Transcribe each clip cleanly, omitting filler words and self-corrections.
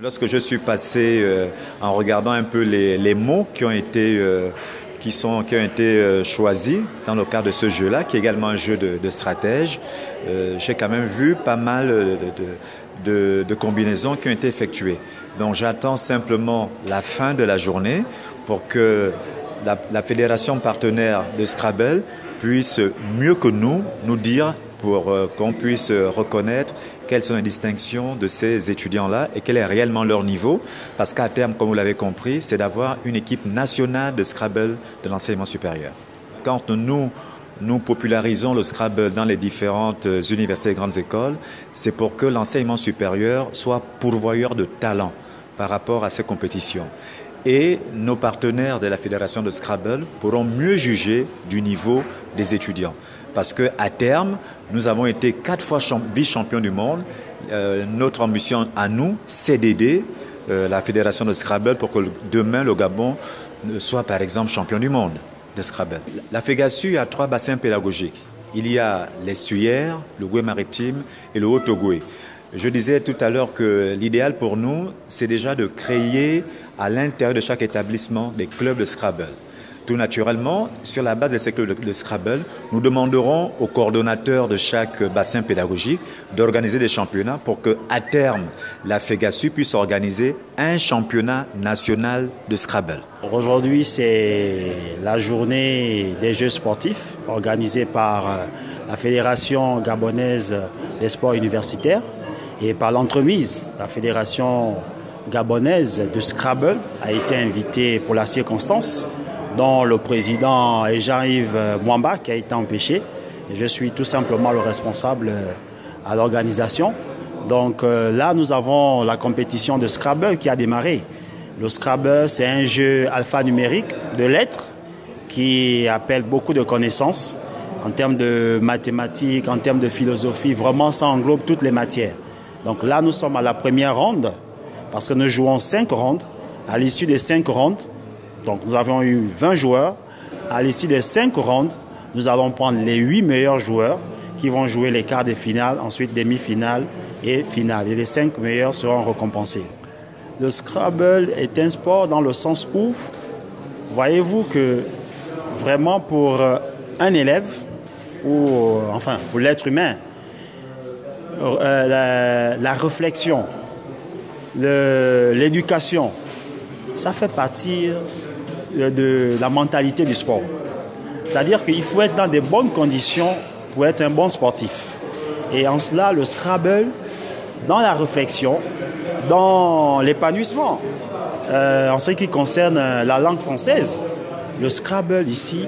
Lorsque je suis passé en regardant un peu les mots qui ont été choisis dans le cadre de ce jeu-là, qui est également un jeu de stratège, j'ai quand même vu pas mal de combinaisons qui ont été effectuées. Donc j'attends simplement la fin de la journée pour que la fédération partenaire de Scrabble puisse mieux que nous dire pour qu'on puisse reconnaître quelles sont les distinctions de ces étudiants-là et quel est réellement leur niveau. Parce qu'à terme, comme vous l'avez compris, c'est d'avoir une équipe nationale de Scrabble de l'enseignement supérieur. Quand nous popularisons le Scrabble dans les différentes universités et grandes écoles, c'est pour que l'enseignement supérieur soit pourvoyeur de talent par rapport à ces compétitions. Et nos partenaires de la Fédération de Scrabble pourront mieux juger du niveau des étudiants. Parce qu'à terme, nous avons été 4 fois vice-champions du monde. Notre ambition à nous, c'est d'aider la Fédération de Scrabble pour que demain, le Gabon soit par exemple champion du monde de Scrabble. La FEGASU a 3 bassins pédagogiques. Il y a l'estuaire, le Goué maritime et le Haut-Ogoué. Je disais tout à l'heure que l'idéal pour nous, c'est déjà de créer à l'intérieur de chaque établissement des clubs de Scrabble. Tout naturellement, sur la base de ces clubs de Scrabble, nous demanderons aux coordonnateurs de chaque bassin pédagogique d'organiser des championnats pour qu'à terme, la FEGASU puisse organiser un championnat national de Scrabble. Aujourd'hui, c'est la journée des Jeux sportifs organisée par la Fédération gabonaise des sports universitaires et par l'entremise, la Fédération gabonaise de Scrabble a été invitée pour la circonstance, dont le président est Jean-Yves Mwamba qui a été empêché. Et je suis tout simplement le responsable à l'organisation. Donc là, nous avons la compétition de Scrabble qui a démarré. Le Scrabble, c'est un jeu alphanumérique de lettres qui appelle beaucoup de connaissances en termes de mathématiques, en termes de philosophie. Vraiment, ça englobe toutes les matières. Donc là, nous sommes à la première ronde parce que nous jouons 5 rondes. À l'issue des 5 rondes, donc nous avons eu 20 joueurs. À l'issue des 5 rondes, nous allons prendre les 8 meilleurs joueurs qui vont jouer les quarts de finale, ensuite demi-finale et finale. Et les 5 meilleurs seront récompensés. Le Scrabble est un sport dans le sens où, voyez-vous que vraiment pour un élève, ou enfin pour l'être humain, la réflexion, l'éducation, ça fait partie de la mentalité du sport. C'est-à-dire qu'il faut être dans de bonnes conditions pour être un bon sportif. Et en cela, le Scrabble, dans la réflexion, dans l'épanouissement, en ce qui concerne la langue française, le Scrabble ici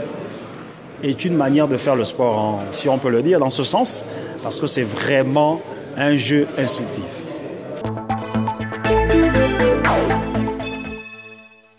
est une manière de faire le sport, si on peut le dire, dans ce sens, parce que c'est vraiment un jeu instructif.